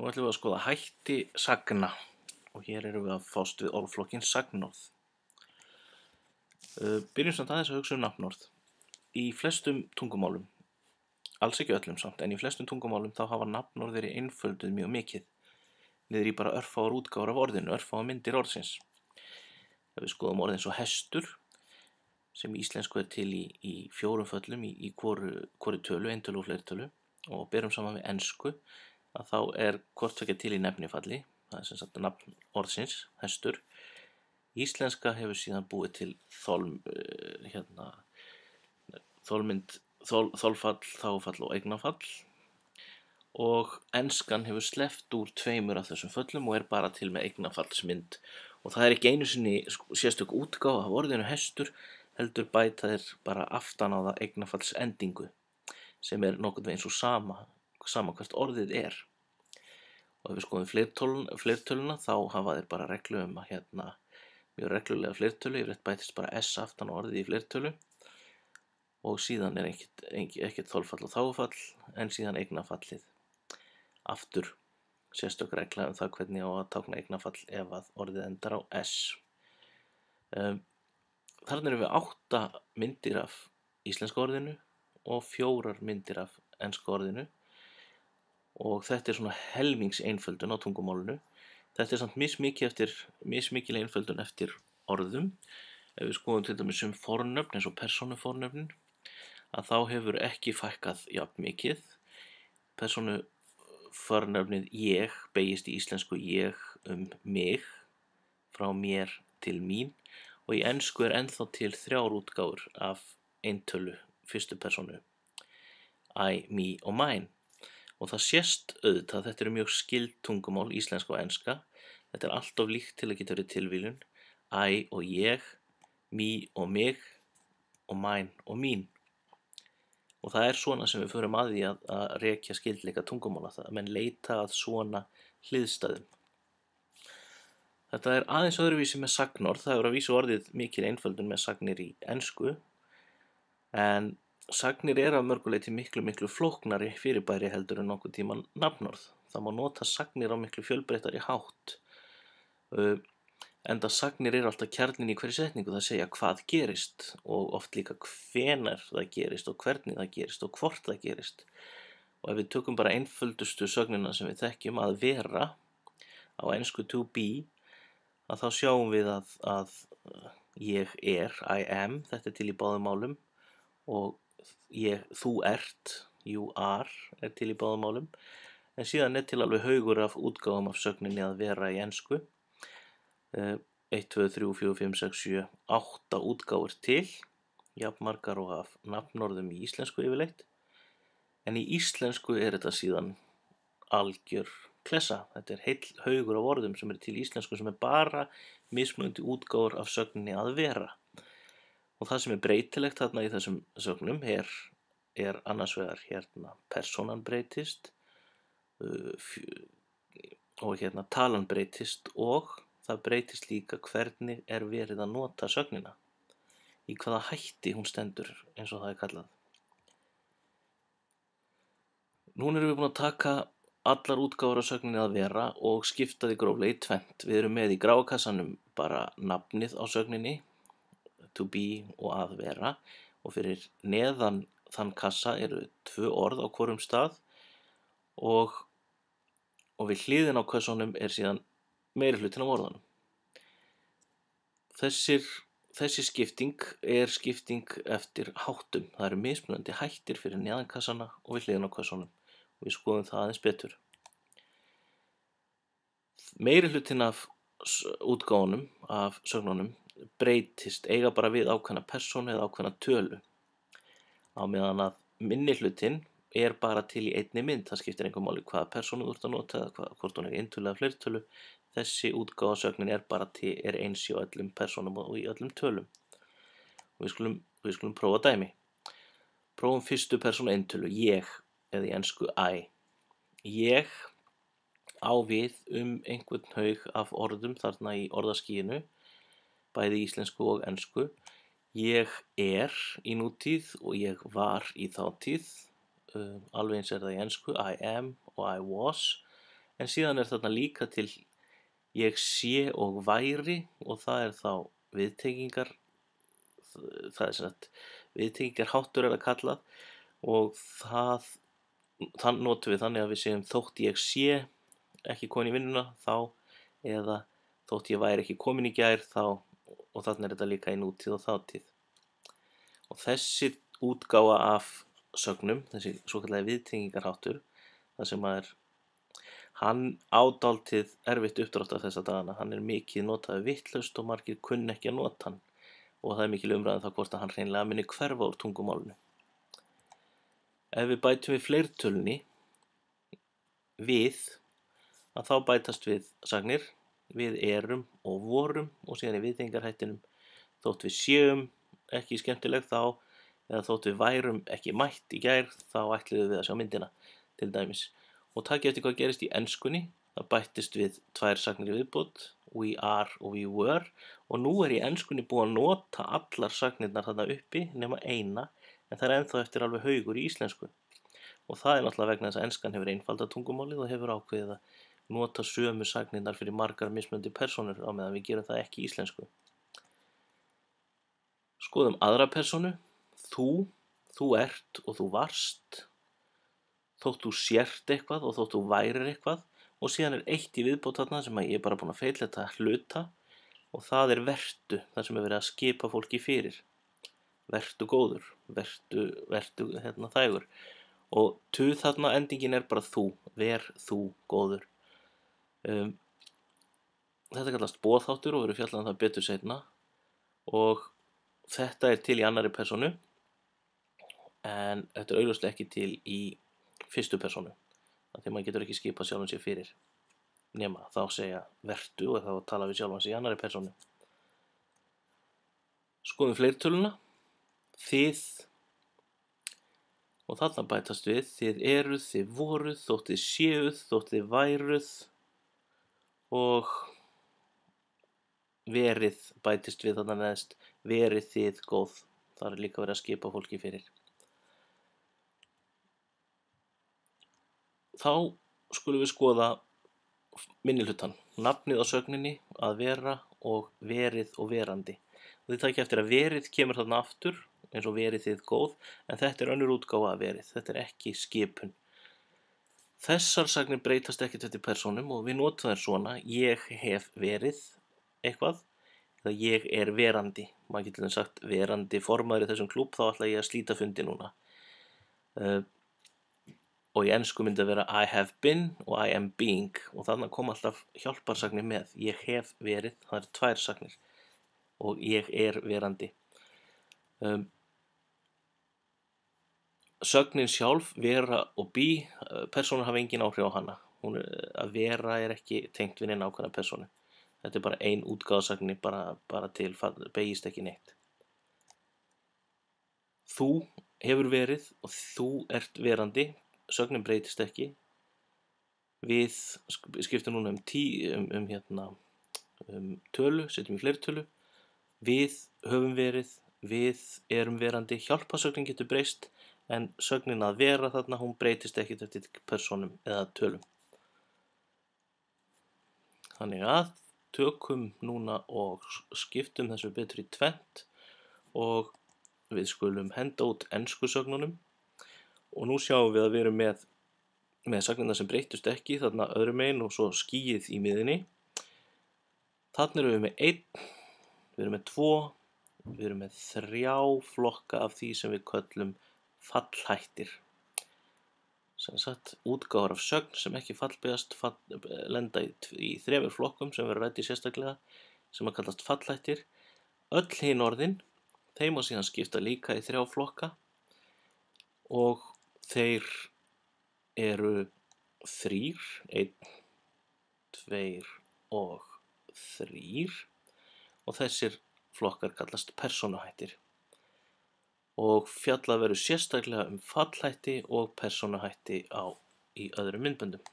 Nú ætlum við að skoða hætti sagna og hér erum við að fást við orðflokkinn sagnorð. Byrjum samt aðeins að hugsa nafnorð. Í flestum tungumálum, alls ekki öllum samt, en í flestum tungumálum þá hafa nafnorð verið einfölduð mjög mikið, niður í bara örfáar útgáfur af orðinu, örfáar myndir orðsins. Ef við skoðum orðin svo hestur, sem í íslensku til í 4 föllum í hvorri tölu, eintölu og fleirtölu, og berum saman við ensku, að þá hvort tveggja til í nefnifalli, það sem sagt nafn orðsins, hestur. Íslenska hefur síðan búið til þolfall, þágufall og eignarfall, og enskan hefur sleppt úr 2 af þessum föllum og bara til með eignarfallsmynd. Og það ekki einu sinni sérstök útgáfa af orðinu hestur, heldur bæta þeir bara aftan á það eignarfallsendingu, sem nokkurn veginn svo sama hvert orðið Og ef við skoðum fleirtöluna, þá hafa þeir bara reglu að mjög reglulega fleirtölu, yfirleitt bætist bara s aftan á orðið í fleirtölu, og síðan ekkert þolfall og þágufall, en síðan eignarfallið. Aftur sérstök regla það hvernig á að tákna eignarfall ef að orðið endar á s. Þarna erum við 8 myndir af íslenska orðinu og 4 myndir af enska orðinu, og þetta svona helmingseinföldun á tungumálinu. Þetta samt mismikil einföldun eftir orðum. Ef við skoðum til dæmis fornöfn eins og persónufornöfnin, að þá hefur ekki fækkað jafn mikið. Persónufornöfnið ég beygist í íslensku ég mig, frá mér til mín, og í ensku ennþá til 3 útgáfur af eintölu fyrstu persónu, I, me og mine. Og það sést auðvitað, þetta mjög skyld tungumál, íslenska og enska. Þetta allt of líkt til að geta verið tilvíljun. I og ég, me og mig, og mine og mín. Og það svona sem við förum að því að rekja skyldleika tungumála, það að menn leita að svona hliðstæðum. Þetta aðeins öðruvísi með sagnorð. Það hefur að vísu orðið mikil einföldun með sagnir í ensku, en sagnir af mörgu leyti miklu flóknari fyrirbæri heldur en nokkurn tímann nafnorð. Það má nota sagnir á miklu fjölbreyttari hátt. Enda sagnir alltaf kjarninn í hverri setningu. Það segja hvað gerist, og oft líka hvenær það gerist, og hvernig það gerist, og hvort það gerist. Og ef við tökum bara einföldustu sögnina sem við þekkjum, að vera, á ensku to be, að þá sjáum við að ég I am, þetta til í báðum málum, og þú ert, you are, til í báðum málum, en síðan til alveg haugur af útgáfum af sögninni að vera í ensku. 1, 2, 3, 4, 5, 6, 7, 8 útgáfur til, jafnmargar og af nafnorðum í íslensku yfirleitt, en í íslensku þetta síðan algjör klessa. Þetta heill haugur af orðum sem til í íslensku sem bara mismunandi útgáfur af sögninni að vera. Og það sem breytilegt þarna í þessum sögnum annars vegar persónan breytist, og talan breytist, og það breytist líka hvernig verið að nota sögnina, í hvaða hætti hún stendur, eins og það kallað. Núna erum við búin að taka allar útgáfur af sögninni að vera og skipta því gróflega í 2. Við erum með í gráa kassanum bara nafnið á sögninni, to be og að vera, og fyrir neðan þann kassa eru 2 orð á hvorum stað, og við hliðin á kassanum síðan meiri hlutin af orðunum. Þessi skipting skipting eftir háttum. Það eru mismunandi hættir fyrir neðan kassana og við hliðin á kassanum, og við skoðum það aðeins betur. Meiri hlutin af útgáfunum af sögnunum breytist, eiga bara við ákveðna persónu eða ákveðna tölu, á meðan að minni hlutin bara til í einni mynd. Það skiptir engu máli hvaða persónu þú ert að nota eða hvort hún eintölu eða fleirtölu. Þessi útgáfa af sögninni bara eins í öllum persónum og í öllum tölum. Og við skulum prófa dæmi. Prófum fyrstu persónu eintölu, ég, eða í ensku I. Ég á við einhvern haug af orðum þarna í orðaskýinu, bæði íslensku og ensku. Ég í nútíð og ég var í þátíð. Alveg eins það í ensku, I am og I was, en síðan þarna líka til ég sé og væri, og það þá viðtengingar, það sem sagt viðtengingarháttur það kallað, og þann notum við þannig að við segjum þótt ég sé ekki komin í vinnuna þá, eða þótt ég væri ekki komin í gær þá, og þannig þetta líka í nútíð og þátíð. Og þessi útgáfa af sögnum, þessi svokallagi viðtengingarháttur, það sem hann dálítið erfitt uppdráttar þessa dagana, hann mikið notaður vitlaust og margir kunna ekki að nota hann, og það mikil umræða það hvort að hann hreinlega muni hverfa úr tungumálinu. Ef við bætum við fleirtölunni við, að þá bætast við sagnir við erum og vorum, og síðan í viðtengingarhættinum þótt við séum ekki skemmtileg þá, eða þótt við værum ekki mætt í gær þá ætluðum við að sjá myndina, til dæmis. Og takið eftir hvað gerist í enskunni, það bættist við 2 sagnir í viðbót, we are og we were, og nú í enskunni búið að nota allar sagnirnar þarna uppi nema eina, en það ennþá eftir alveg haugur í íslensku. Og það náttúrulega vegna þess að enskan hefur einfaldað tungumálið og hefur ákveðið að nota sömu sagnirnar fyrir margar mismunandi persónur á meðan við gerum það ekki í íslensku. Skoðum aðra persónu, þú ert og þú varst, þótt þú sért eitthvað og þótt þú værir eitthvað, og síðan eitt í viðbót þarna sem ég bara búin að feilrita hluta, og það vertu, það sem verið að skipa fólki fyrir. Vertu góður, vertu þægur. Og þarna endingin bara þú, ver þú góður. Þetta kallast boðháttur og verður fjallað það betur seinna, og þetta til í annarri persónu, en þetta augljóslega ekki til í fyrstu persónu, því maður getur ekki skipað sjálfan sér fyrir, nema þá segja vertu og þá tala við sjálfan sér í annarri persónu. Skoðum fleirtöluna, þið, og þarna bætast við þið eruð, þið voruð, þótt þið séuð, þótt þið væruð, og verið bætist við þarna neðst, verið þið góð, það líka verið að skipa fólki fyrir. Þá skulum við skoða minnihlutann, nafnið á sögninni, að vera, og verið og verandi. Og þið takið eftir að verið kemur þarna aftur, eins og verið þið góð, en þetta önnur útgáfa af verið, þetta ekki skipun. Þessar sagnir breytast ekkert eftir persónum og við notum þær svona, ég hef verið eitthvað, eða ég verandi. Maður getur sagt verandi formaður í þessum klúbb, þá ætla ég að slíta fundi núna. Og í ensku myndi að vera I have been og I am being, og þannig kom alltaf hjálparsagnir með. Ég hef verið, það 2 sagnir, og ég verandi. Sögnin sjálf, vera og be, persónur hafa engin áhrif á hana. Að vera ekki tengt við neina ákveðna persónu. Þetta bara ein útgáfasagni, bara til, beygist ekki neitt. Þú hefur verið og þú ert verandi, sögnin breytist ekki. Við skiptum núna tölu, setjum í fleirtölu. Við höfum verið, við erum verandi. Hjálparsögnin getur breyst, en sögnin að vera þarna, hún breytist ekkert eftir persónum eða tölum. Þannig að tökum núna og skiptum þessu betur í 2, og við skulum henda út ensku sögnunum, og nú sjáum við að við erum með sagnina sem breytust ekki, þarna öðrum megin og svo skýið í miðinni. Þarna erum við með 1, við erum með 2, við erum með 3 flokka af því sem við köllum fallhættir. Sem sagt, útgáfur af sögn sem ekki fallbeygjast lenda í 3 flokkum sem verður rædd sérstaklega, sem að kallast fallhættir. Öll hin orðin, þeim má síðan skipta líka í 3 flokka, og þeir eru 3, 1, 2 og 3, og þessir flokkar kallast persónuhættir. Og fjallað verður sérstaklega fallhætti og persónuhætti í öðrum myndböndum.